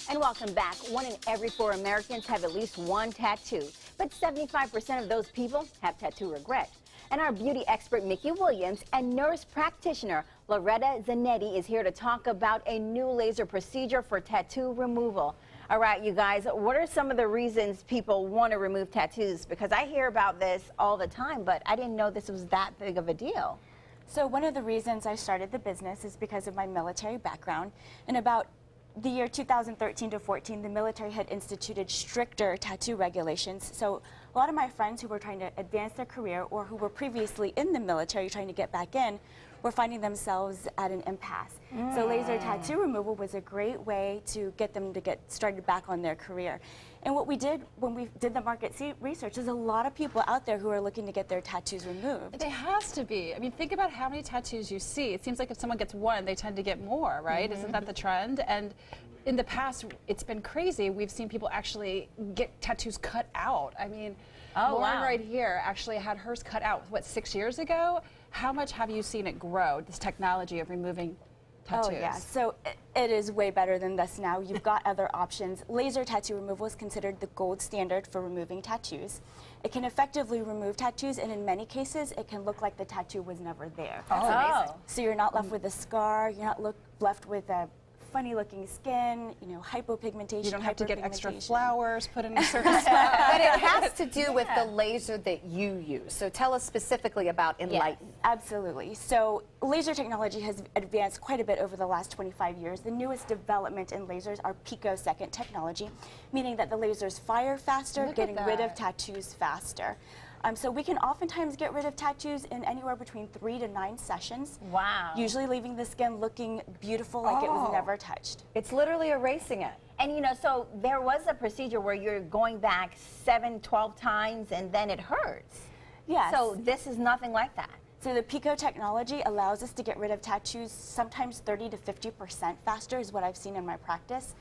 And welcome back. 1 in every 4 Americans have at least one tattoo, but 75% of those people have tattoo regret. And our beauty expert, Mickey Williams, and nurse practitioner, Loretta Zanetti, is here to talk about a new laser procedure for tattoo removal. All right, you guys, what are some of the reasons people want to remove tattoos? Because I hear about this all the time, but I didn't know this was that big of a deal. So one of the reasons I started the business is because of my military background. And about the year 2013 to 14, the military had instituted stricter tattoo regulations. So a lot of my friends who were trying to advance their career or who were previously in the military trying to get back in were finding themselves at an impasse. So laser tattoo removal was a great way to get them to get started back on their career. And what we did when we did the market research is a lot of people out there who are looking to get their tattoos removed. It has to be. I mean, think about how many tattoos you see. It seems like if someone gets one, they tend to get more, right? Isn't that the trend? And in the past, it's been crazy. We've seen people actually get tattoos cut out. I mean, Lauren right here actually had hers cut out, what, 6 years ago? How much have you seen it grow, this technology of removing tattoos? Oh yeah, so it is way better than this now. You've got other options. Laser tattoo removal is considered the gold standard for removing tattoos. It can effectively remove tattoos, and in many cases, it can look like the tattoo was never there. That's amazing. So you're not left with a scar, you're not left with a funny looking skin, you know, hypopigmentation. You don't have to get extra flowers put in a certain spot. But it has to do with the laser that you use. So tell us specifically about Enlighten. Yes, absolutely. So laser technology has advanced quite a bit over the last 25 years. The newest development in lasers are picosecond technology, meaning that the lasers fire faster, getting rid of tattoos faster. So we can oftentimes get rid of tattoos in anywhere between 3 to 9 sessions. Wow. Usually leaving the skin looking beautiful, like it was never touched. It's literally erasing it. And you know, so there was a procedure where you're going back 7, 12 times and then it hurts. Yes. So this is nothing like that. So the pico technology allows us to get rid of tattoos sometimes 30 to 50% faster is what I've seen in my practice.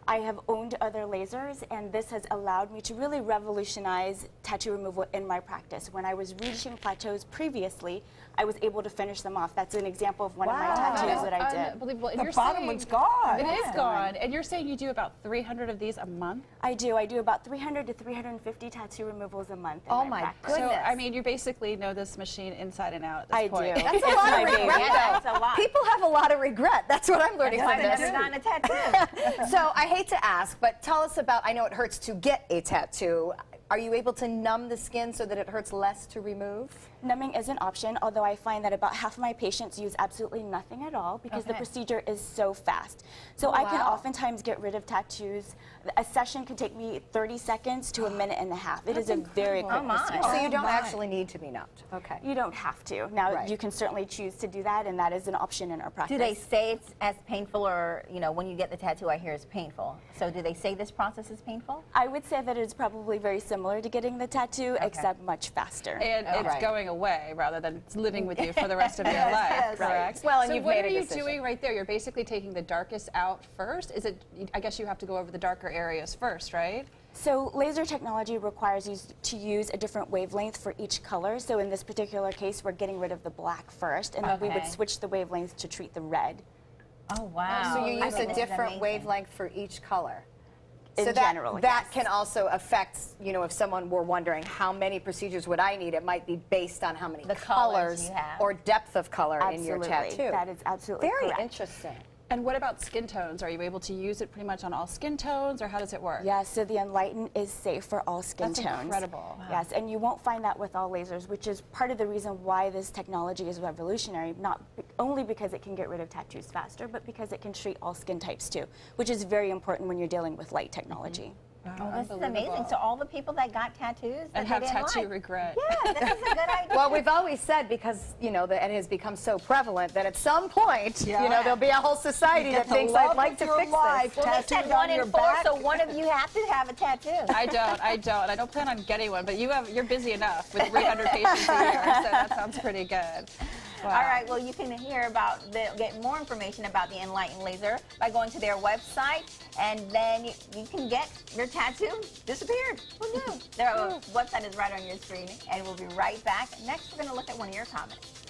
I have owned other lasers, and this has allowed me to really revolutionize tattoo removal in my practice. When I was reaching plateaus previously, I was able to finish them off. That's an example of one of my tattoos that I did. Unbelievable. And The bottom one's gone. It is gone. And you're saying you do about 300 of these a month? I do. I do about 300 to 350 tattoo removals a month in Oh my my practice. goodness. So, I mean, you basically know this machine inside and out at this I point. do. That's a lot of regret, Yeah, though. that's a lot. People have a lot of regret. That's what I'm learning I've from this. never gotten a tattoo. So I hate to ask, but tell us about, I know it hurts to get a tattoo. Are you able to numb the skin so that it hurts less to remove? Numbing is an option, although I find that about half of my patients use absolutely nothing at all because the procedure is so fast. So I can oftentimes get rid of tattoos. A session can take me 30 seconds to a minute and a half. It is a very quick procedure. So you don't actually need to be numbed. Okay. You don't have to. Now, Right. you can certainly choose to do that, and that is an option in our practice. Do they say it's as painful, or, you know, when you get the tattoo, I hear it's painful. So do they say this process is painful? I would say that it's probably very similar to getting the tattoo, except much faster. And it's going away rather than living with you for the rest of your life, correct? Well, and so you've what made are a you decision. doing right there? You're basically taking the darkest out first. Is it? I guess you have to go over the darker areas first, right? So laser technology requires you to use a different wavelength for each color. So in this particular case, we're getting rid of the black first, and then we would Okay. switch the wavelengths to treat the red. Oh, wow. So you I use think a this is different amazing. wavelength for each color. In So general, that yes. can also affect, you know, if someone were wondering how many procedures would I need, it might be based on how many The colors colors you have. or depth of color Absolutely. in your tattoo. That is absolutely Very correct. interesting. And what about skin tones? Are you able to use it pretty much on all skin tones, or how does it work? Yeah, so the Enlighten is safe for all skin That's tones. incredible. Wow. Yes, and you won't find that with all lasers, which is part of the reason why this technology is revolutionary, not only because it can get rid of tattoos faster, but because it can treat all skin types too, which is very important when you're dealing with light technology. Wow, Oh, this is unbelievable. amazing. So all the people that got tattoos that And they have didn't tattoo like. regret. Yeah, this is a good idea. Well, we've always said, because, you know, it has become so prevalent, that at some point, you know, there'll be a whole society that thinks I'd like to fix this. Well, they said 1 in 4, so one of you have to have a tattoo. I don't plan on getting one, but you're busy enough with 300 patients a year, so that sounds pretty good. Wow. All right, well, you can hear get more information about the Enlighten laser by going to their website, and then you can get your tattoo disappeared. Who knew? Their website is right on your screen, and we'll be right back. Next, we're going to look at one of your comments.